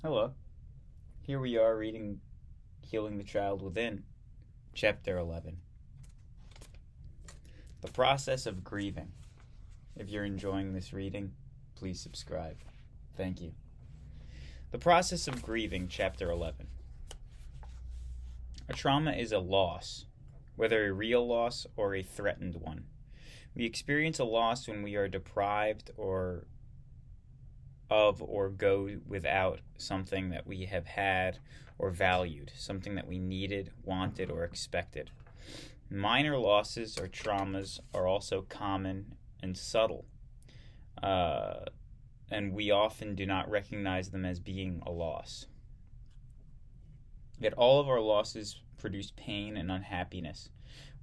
Hello. Here we are reading Healing the Child Within, Chapter 11. The Process of Grieving. If you're enjoying this reading, please subscribe. Thank you. The Process of Grieving, Chapter 11. A trauma is a loss, whether a real loss or a threatened one. We experience a loss when we are deprived or go without something that we have had or valued, something that we needed, wanted, or expected. Minor losses or traumas are also common and subtle, and we often do not recognize them as being a loss. Yet all of our losses produce pain and unhappiness.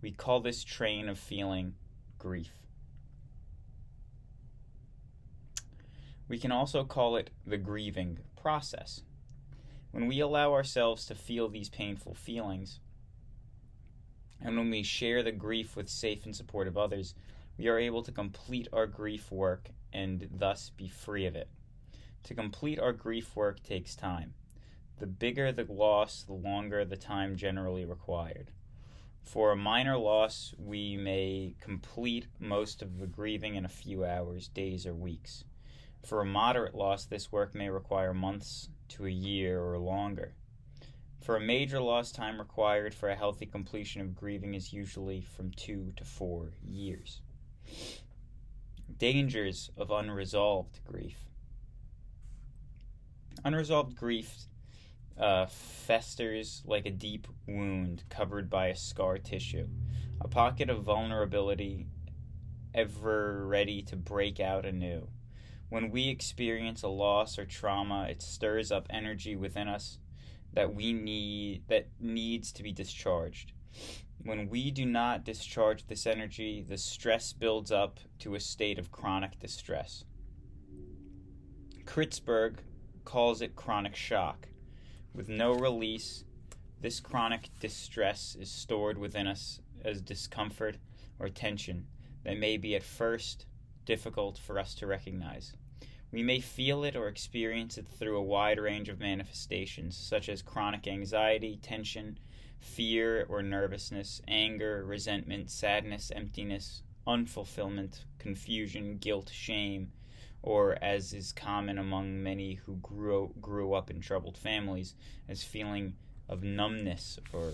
We call this train of feeling grief. We can also call it the grieving process. When we allow ourselves to feel these painful feelings, and when we share the grief with safe and supportive others, we are able to complete our grief work and thus be free of it. To complete our grief work takes time. The bigger the loss, the longer the time generally required. For a minor loss, we may complete most of the grieving in a few hours, days, or weeks. For a moderate loss, this work may require months to a year or longer. For a major loss, time required for a healthy completion of grieving is usually from 2 to 4 years. Dangers of unresolved grief. Unresolved grief festers like a deep wound covered by a scar tissue, a pocket of vulnerability ever ready to break out anew. When we experience a loss or trauma, it stirs up energy within us that needs to be discharged. When we do not discharge this energy, the stress builds up to a state of chronic distress. Kritzberg calls it chronic shock. With no release, this chronic distress is stored within us as discomfort or tension that may be at first difficult for us to recognize. We may feel it or experience it through a wide range of manifestations, such as chronic anxiety, tension, fear or nervousness, anger, resentment, sadness, emptiness, unfulfillment, confusion, guilt, shame, or, as is common among many who grew up in troubled families, as feeling of numbness or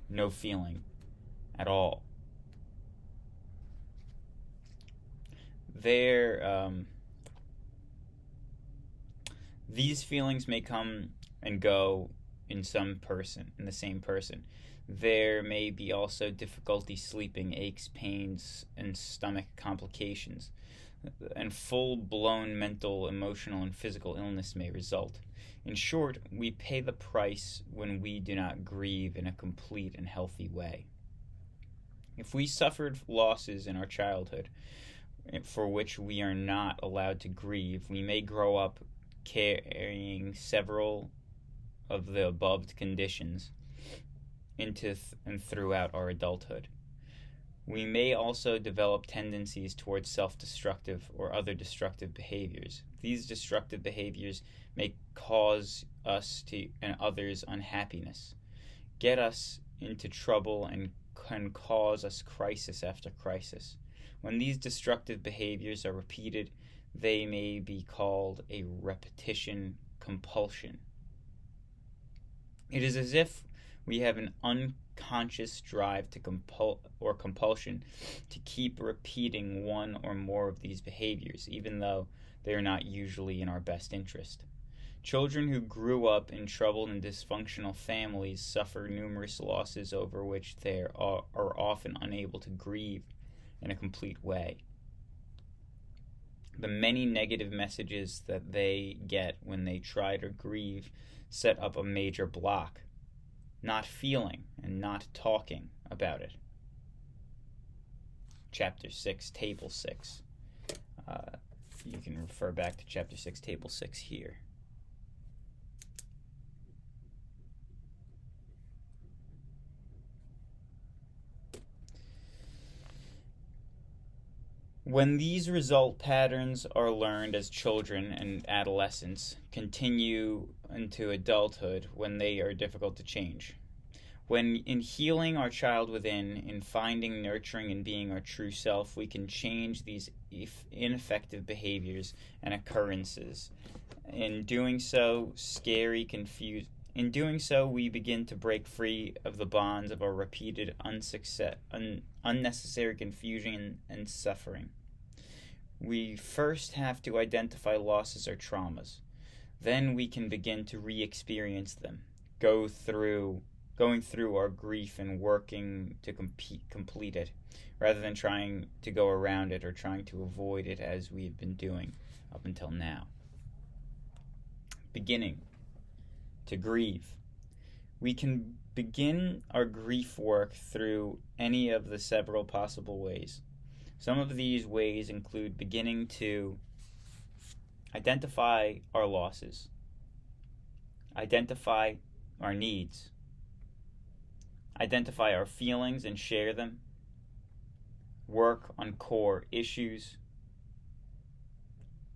no feeling at all. These feelings may come and go in the same person. There may be also difficulty sleeping, aches, pains, and stomach complications, and full-blown mental, emotional, and physical illness may result. In short, we pay the price when we do not grieve in a complete and healthy way. If we suffered losses in our childhood for which we are not allowed to grieve, we may grow up carrying several of the above conditions into and throughout our adulthood. We may also develop tendencies towards self-destructive or other destructive behaviors. These destructive behaviors may cause us and others unhappiness, get us into trouble, and can cause us crisis after crisis. When these destructive behaviors are repeated, they may be called a repetition compulsion. It is as if we have an unconscious drive to compulsion to keep repeating one or more of these behaviors, even though they are not usually in our best interest. Children who grew up in troubled and dysfunctional families suffer numerous losses over which they are often unable to grieve in a complete way. The many negative messages that they get when they try to grieve set up a major block. Not feeling and not talking about it. Chapter 6, Table 6. You can refer back to Chapter 6, Table 6 here. When these result patterns are learned as children and adolescents, continue into adulthood when they are difficult to change. When in healing our child within, in finding nurturing and being our true self, we can change these ineffective behaviors and occurrences. In doing so, In doing so, we begin to break free of the bonds of our repeated unnecessary confusion and suffering. We first have to identify losses or traumas. Then we can begin to re-experience them, going through our grief and working to complete it, rather than trying to go around it or trying to avoid it as we have been doing up until now. Beginning to grieve. We can begin our grief work through any of the several possible ways. Some of these ways include beginning to identify our losses, identify our needs, identify our feelings and share them, work on core issues,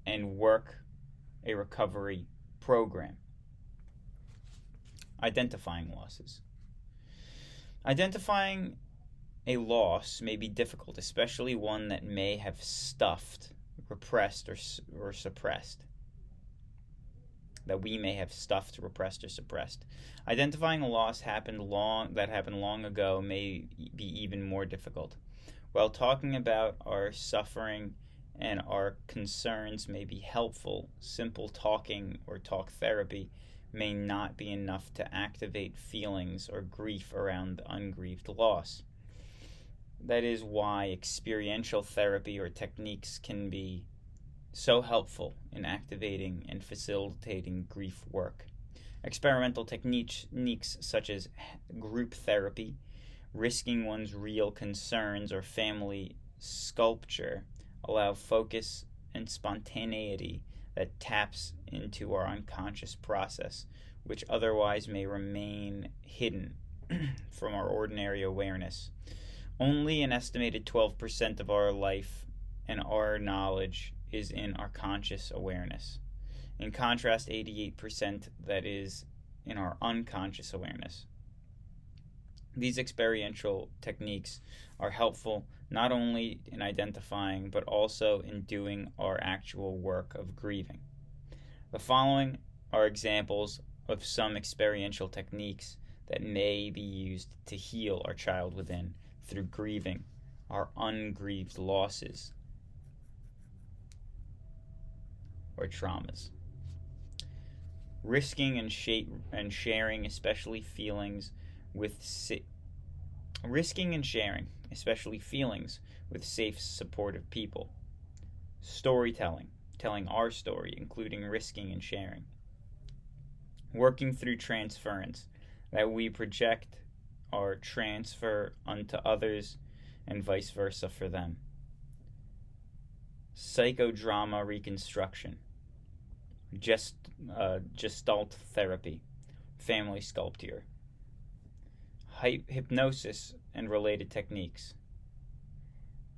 and work a recovery program. Identifying losses. Identifying a loss may be difficult, especially one that may have stuffed, repressed, or suppressed. That we may have stuffed, repressed, or suppressed. Identifying a loss that happened long ago may be even more difficult. While talking about our suffering and our concerns may be helpful, simple talking or talk therapy may not be enough to activate feelings or grief around the ungrieved loss. That is why experiential therapy or techniques can be so helpful in activating and facilitating grief work. Experimental techniques such as group therapy, risking one's real concerns, or family sculpture allow focus and spontaneity that taps into our unconscious process, which otherwise may remain hidden from our ordinary awareness. Only an estimated 12% of our life and our knowledge is in our conscious awareness. In contrast, 88% that is in our unconscious awareness. These experiential techniques are helpful not only in identifying but also in doing our actual work of grieving. The following are examples of some experiential techniques that may be used to heal our child within through grieving our ungrieved losses or traumas. Risking and sharing, especially feelings with safe, supportive people. Storytelling, telling our story, including risking and sharing. Working through transference, that we project our transfer unto others and vice versa for them. Psychodrama reconstruction, gestalt therapy, family sculpture. Hypnosis and related techniques.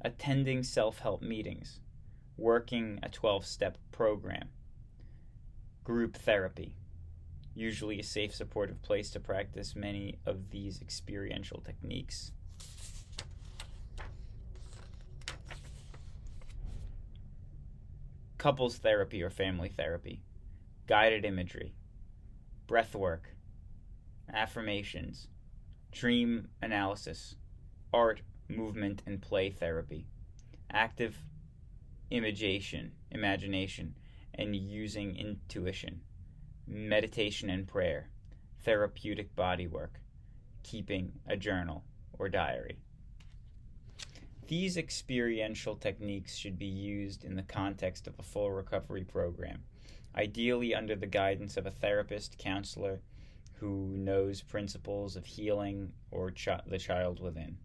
Attending self-help meetings, working a 12-step program. Group therapy, usually a safe, supportive place to practice many of these experiential techniques. Couples therapy or family therapy, guided imagery, breath work, affirmations, dream analysis, art, movement, and play therapy, active imagination, and using intuition, meditation and prayer, therapeutic body work, keeping a journal or diary. These experiential techniques should be used in the context of a full recovery program, ideally under the guidance of a therapist, counselor, who knows principles of healing or the child within.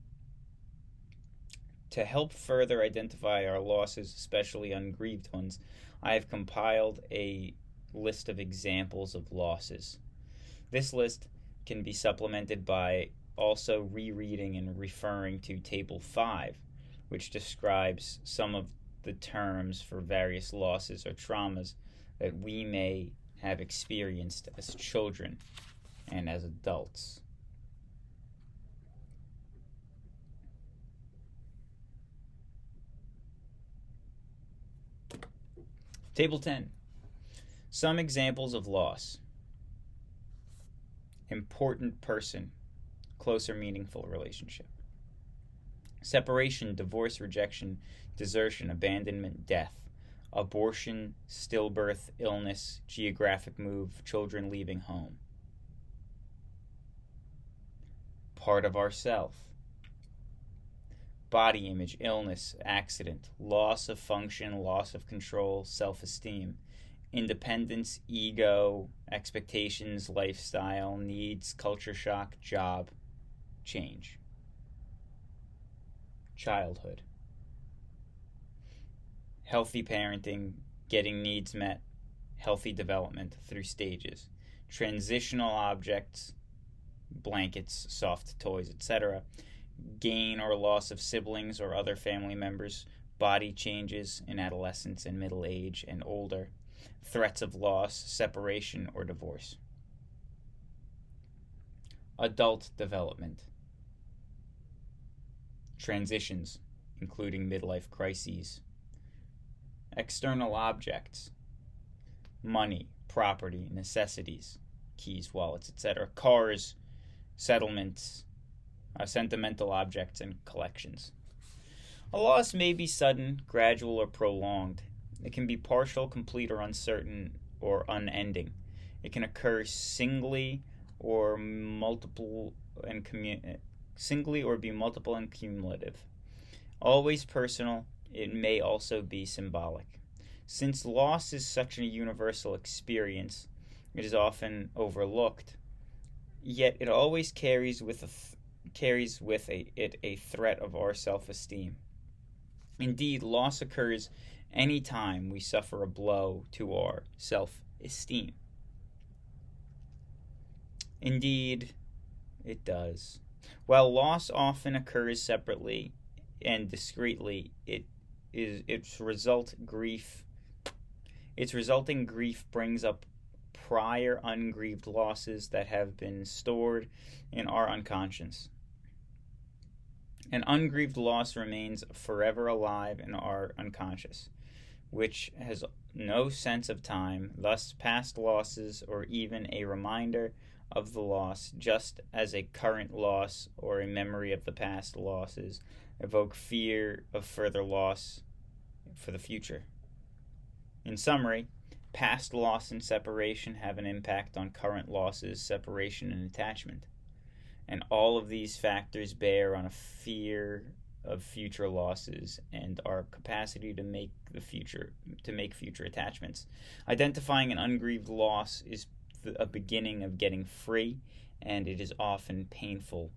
To help further identify our losses, especially ungrieved ones, I have compiled a list of examples of losses. This list can be supplemented by also rereading and referring to Table 5, which describes some of the terms for various losses or traumas that we may have experienced as children and as adults. Table 10. Some examples of loss. Important person, close or meaningful relationship. Separation, divorce, rejection, desertion, abandonment, death. Abortion, stillbirth, illness, geographic move, children leaving home. Part of ourself. Body image, illness, accident, loss of function, loss of control, self-esteem. Independence, ego, expectations, lifestyle, needs, culture shock, job, change. Childhood. Healthy parenting, getting needs met, healthy development through stages. Transitional objects, blankets, soft toys, etc. Gain or loss of siblings or other family members, body changes in adolescence and middle age and older. Threats of loss, separation, or divorce. Adult development. Transitions, including midlife crises. External objects. Money, property, necessities, keys, wallets, etc. Cars, settlements, sentimental objects, and collections. A loss may be sudden, gradual, or prolonged. It can be partial, complete, or uncertain, or unending. It can occur singly or be multiple and cumulative. Always personal, it may also be symbolic. Since loss is such a universal experience, it is often overlooked. Yet it always carries with it a threat of our self-esteem. Indeed, loss occurs any time we suffer a blow to our self-esteem. Indeed, it does. While loss often occurs separately and discreetly, its resulting grief brings up prior ungrieved losses that have been stored in our unconscious. An ungrieved loss remains forever alive in our unconscious, which has no sense of time. Thus, past losses or even a reminder of the loss, just as a current loss or a memory of the past losses, evoke fear of further loss for the future. In summary, past loss and separation have an impact on current losses, separation, and attachment. And all of these factors bear on a fear of future losses and our capacity to make future attachments. Identifying an ungrieved loss is a beginning of getting free, and it is often painful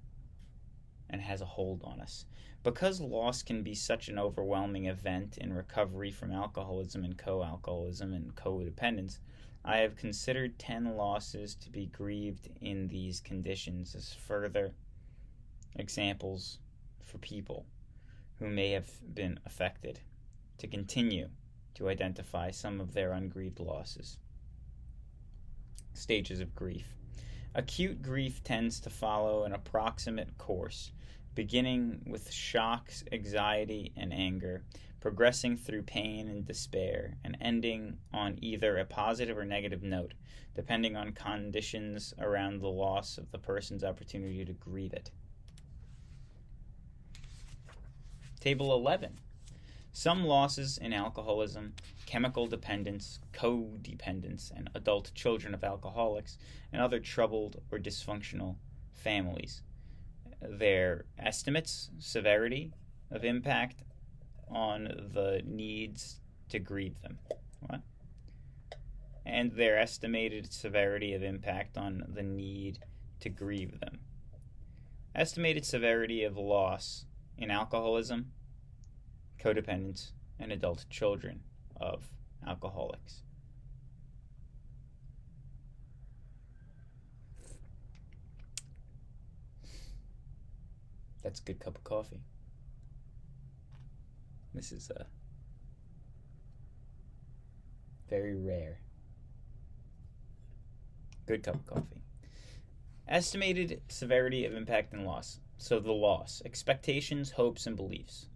and has a hold on us. Because loss can be such an overwhelming event in recovery from alcoholism and co-alcoholism and codependence, I have considered 10 losses to be grieved in these conditions as further examples for people who may have been affected to continue to identify some of their ungrieved losses. Stages of grief. Acute grief tends to follow an approximate course, beginning with shocks, anxiety, and anger, progressing through pain and despair, and ending on either a positive or negative note, depending on conditions around the loss of the person's opportunity to grieve it. Table 11. Some losses in alcoholism, chemical dependence, codependence, and adult children of alcoholics, and other troubled or dysfunctional families. Their estimates, severity of impact on the needs to grieve them. What? And their estimated severity of impact on the need to grieve them. Estimated severity of loss in alcoholism, codependence, and adult children of alcoholics. That's a good cup of coffee. This is Very rare. Good cup of coffee. Estimated severity of impact and loss. So the loss. Expectations, hopes, and beliefs.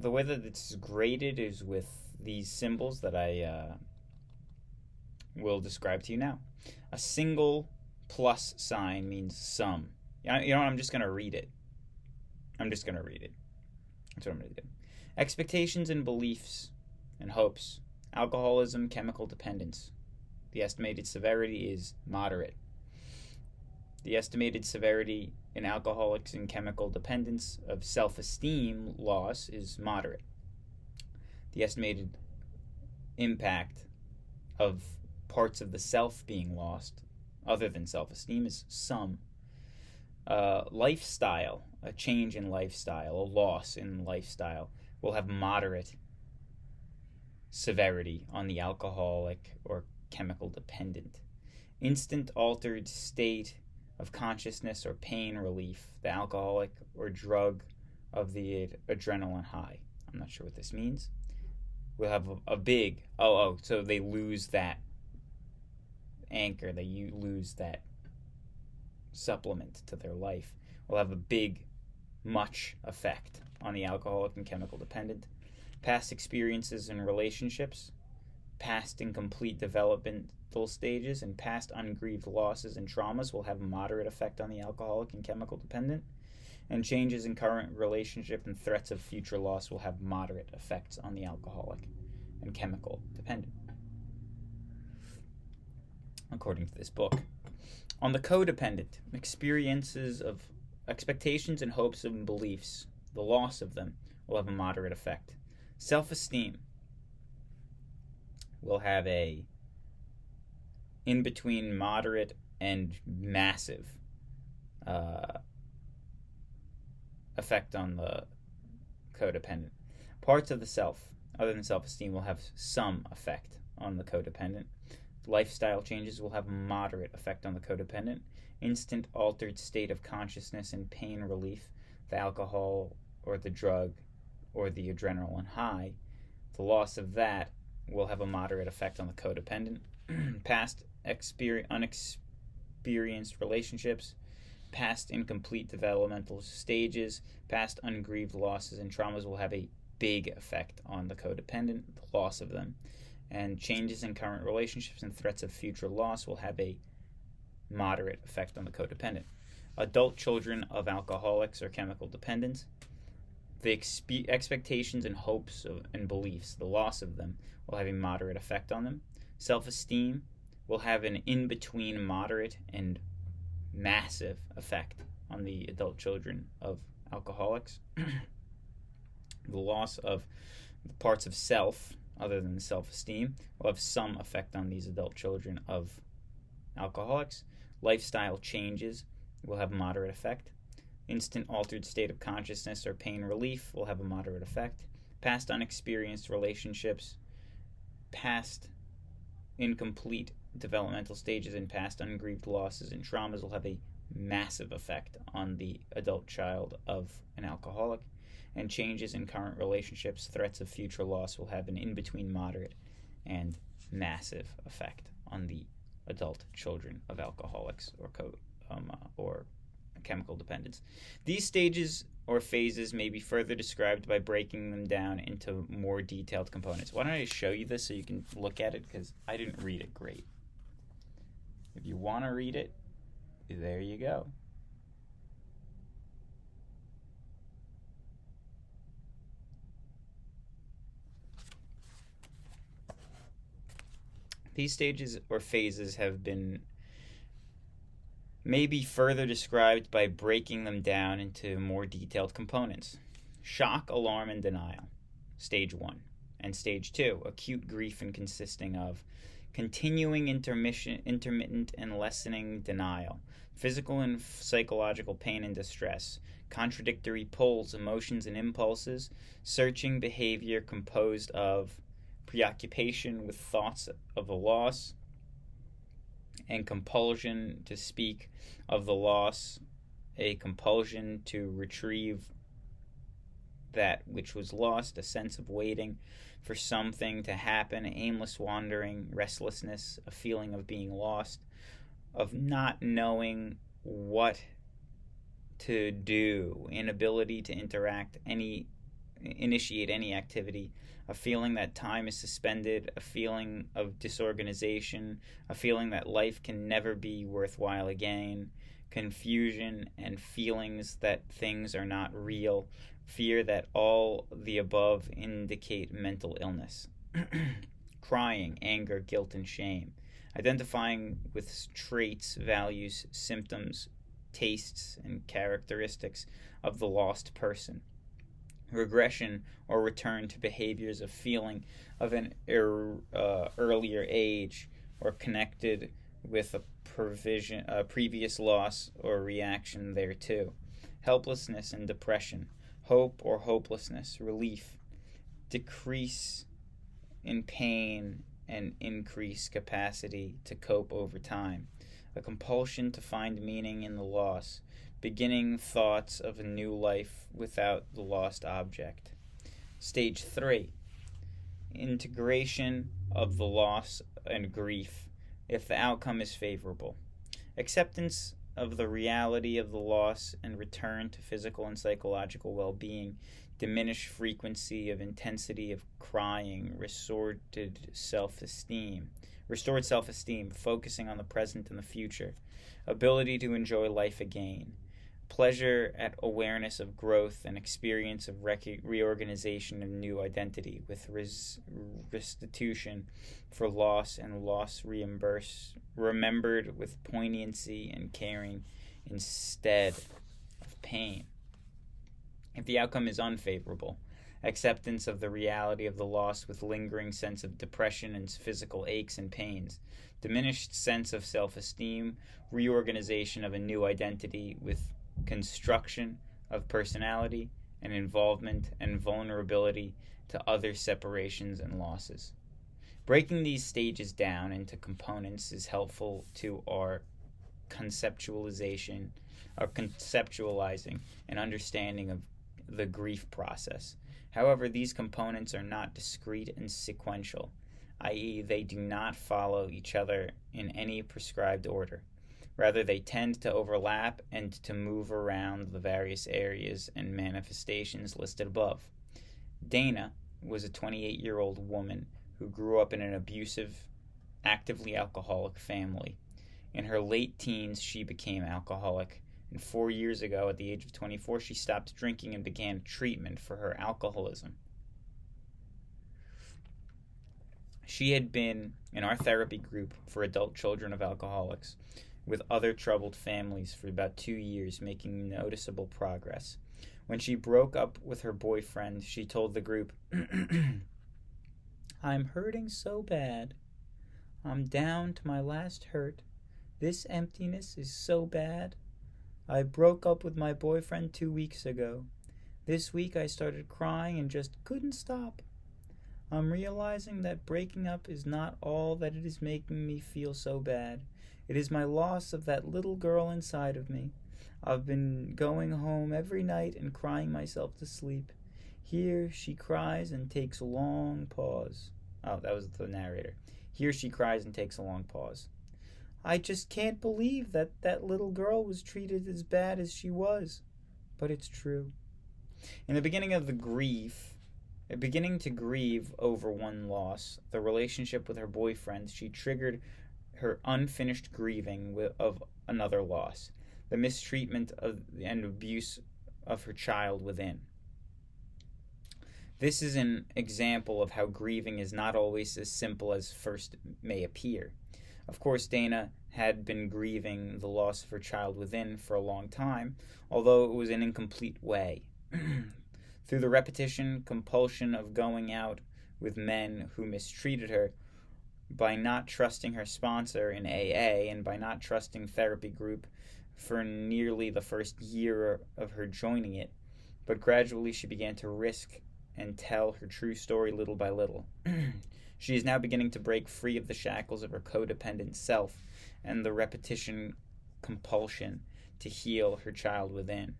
The way that it's graded is with these symbols that I will describe to you now. A single plus sign means some. You know what? I'm just going to read it. That's what I'm going to do. Expectations and beliefs and hopes. Alcoholism, chemical dependence. The estimated severity is moderate. The estimated severity in alcoholics and chemical dependence of self-esteem loss is moderate. The estimated impact of parts of the self being lost, other than self-esteem, is some. Lifestyle, a change in lifestyle, a loss in lifestyle, will have moderate severity on the alcoholic or chemical dependent. Instant altered state of consciousness or pain relief, the alcoholic or drug of the adrenaline high. I'm not sure what this means. We'll have a big, so they lose that anchor, they lose that supplement to their life. Will have a big, much effect on the alcoholic and chemical dependent. Past experiences and relationships, past incomplete developmental stages, and past ungrieved losses and traumas will have a moderate effect on the alcoholic and chemical dependent. And changes in current relationship and threats of future loss will have moderate effects on the alcoholic and chemical dependent, according to this book. On the codependent, experiences of expectations and hopes and beliefs, the loss of them, will have a moderate effect. Self-esteem will have a in-between moderate and massive effect on the codependent. Parts of the self, other than self-esteem, will have some effect on the codependent. Lifestyle changes will have a moderate effect on the codependent. Instant altered state of consciousness and pain relief, the alcohol or the drug or the adrenaline high, the loss of that will have a moderate effect on the codependent. Past unexperienced relationships, past incomplete developmental stages, past ungrieved losses and traumas will have a big effect on the codependent, the loss of them. And changes in current relationships and threats of future loss will have a moderate effect on the codependent. Adult children of alcoholics or chemical dependents, the expectations and hopes and beliefs, the loss of them, will have a moderate effect on them. Self-esteem will have an in-between moderate and massive effect on the adult children of alcoholics. The loss of the parts of self, other than self-esteem, will have some effect on these adult children of alcoholics. Lifestyle changes will have a moderate effect. Instant altered state of consciousness or pain relief will have a moderate effect. Past unexperienced relationships, past incomplete developmental stages, and past ungrieved losses and traumas will have a massive effect on the adult child of an alcoholic. And changes in current relationships, threats of future loss will have an in-between moderate and massive effect on the adult children of alcoholics or chemical dependence. These stages or phases may be further described by breaking them down into more detailed components. Why don't I show you this so you can look at it, because I didn't read it great. If you want to read it, there you go. These stages or phases have been maybe further described by breaking them down into more detailed components. Shock, alarm, and denial, stage 1. And stage 2, acute grief and consisting of continuing intermittent and lessening denial, physical and psychological pain and distress, contradictory pulls, emotions and impulses, searching behavior composed of preoccupation with thoughts of the loss, and compulsion to speak of the loss, a compulsion to retrieve that which was lost, a sense of waiting, for something to happen, aimless wandering, restlessness, a feeling of being lost, of not knowing what to do, inability to initiate any activity, a feeling that time is suspended, a feeling of disorganization, a feeling that life can never be worthwhile again, confusion and feelings that things are not real, fear that all the above indicate mental illness. Crying, anger, guilt, and shame. Identifying with traits, values, symptoms, tastes, and characteristics of the lost person. Regression or return to behaviors of feeling of an earlier age or connected with a previous loss or reaction thereto. Helplessness and depression. Hope or hopelessness. Relief. Decrease in pain and increase capacity to cope over time. A compulsion to find meaning in the loss. Beginning thoughts of a new life without the lost object. Stage 3. Integration of the loss and grief if the outcome is favorable. Acceptance of the reality of the loss and return to physical and psychological well-being. Diminished frequency of intensity of crying. Restored self-esteem, focusing on the present and the future. Ability to enjoy life again. Pleasure at awareness of growth and experience of reorganization and new identity with restitution for loss and loss remembered with poignancy and caring instead of pain. If the outcome is unfavorable, acceptance of the reality of the loss with lingering sense of depression and physical aches and pains, diminished sense of self-esteem, reorganization of a new identity with construction of personality and involvement and vulnerability to other separations and losses. Breaking these stages down into components is helpful to our conceptualizing and understanding of the grief process. However, these components are not discrete and sequential, i.e., they do not follow each other in any prescribed order. Rather, they tend to overlap and to move around the various areas and manifestations listed above. Dana was a 28-year-old woman who grew up in an abusive, actively alcoholic family. In her late teens, she became alcoholic, and 4 years ago, at the age of 24, she stopped drinking and began treatment for her alcoholism. She had been in our therapy group for adult children of alcoholics with other troubled families for about 2 years, making noticeable progress. When she broke up with her boyfriend, she told the group, "I'm hurting so bad. I'm down to my last hurt. This emptiness is so bad. I broke up with my boyfriend 2 weeks ago. This week I started crying and just couldn't stop. I'm realizing that breaking up is not all that it is making me feel so bad. It is my loss of that little girl inside of me. I've been going home every night and crying myself to sleep. Here she cries and takes a long pause." Oh, that was the narrator. Here she cries and takes a long pause. "I just can't believe that little girl was treated as bad as she was. But it's true." In the beginning of the grief, beginning to grieve over one loss, the relationship with her boyfriend, she triggered her unfinished grieving of another loss, the mistreatment and abuse of her child within. This is an example of how grieving is not always as simple as first may appear. Of course, Dana had been grieving the loss of her child within for a long time, although it was an incomplete way. Through the repetition, compulsion of going out with men who mistreated her, by not trusting her sponsor in AA, and by not trusting therapy group for nearly the first year of her joining it, but gradually she began to risk and tell her true story little by little. She is now beginning to break free of the shackles of her codependent self and the repetition compulsion to heal her child within.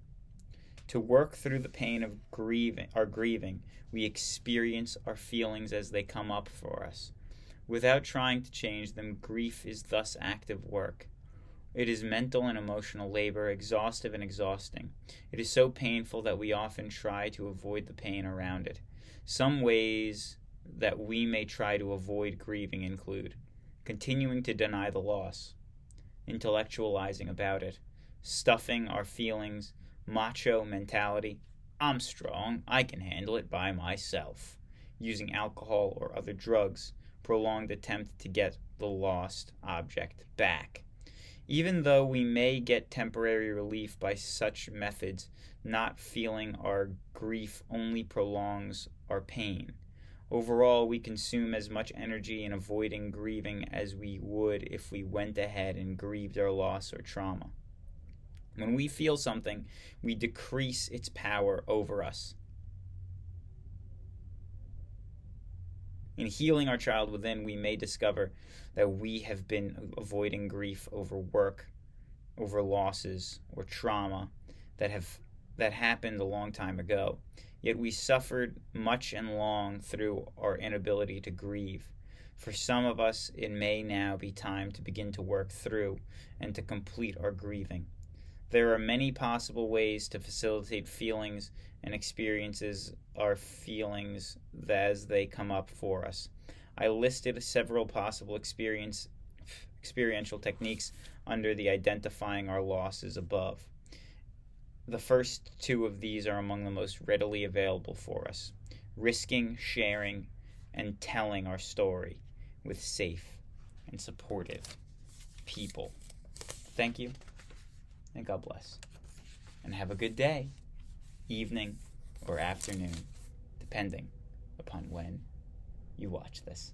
To work through the pain of grieving, we experience our feelings as they come up for us. Without trying to change them, grief is thus active work. It is mental and emotional labor, exhaustive and exhausting. It is so painful that we often try to avoid the pain around it. Some ways that we may try to avoid grieving include continuing to deny the loss, intellectualizing about it, stuffing our feelings, macho mentality, I'm strong, I can handle it by myself, using alcohol or other drugs, prolonged attempt to get the lost object back. Even though we may get temporary relief by such methods, not feeling our grief only prolongs our pain. Overall, we consume as much energy in avoiding grieving as we would if we went ahead and grieved our loss or trauma. When we feel something, we decrease its power over us. In healing our child within, we may discover that we have been avoiding grief over work, over losses or trauma that happened a long time ago. Yet we suffered much and long through our inability to grieve. For some of us, it may now be time to begin to work through and to complete our grieving. There are many possible ways to facilitate feelings and experiences our feelings as they come up for us. I listed several possible experiential techniques under the identifying our losses above. The first two of these are among the most readily available for us: risking, sharing, and telling our story with safe and supportive people. Thank you, and God bless. And have a good day, evening, or afternoon, depending upon when you watch this.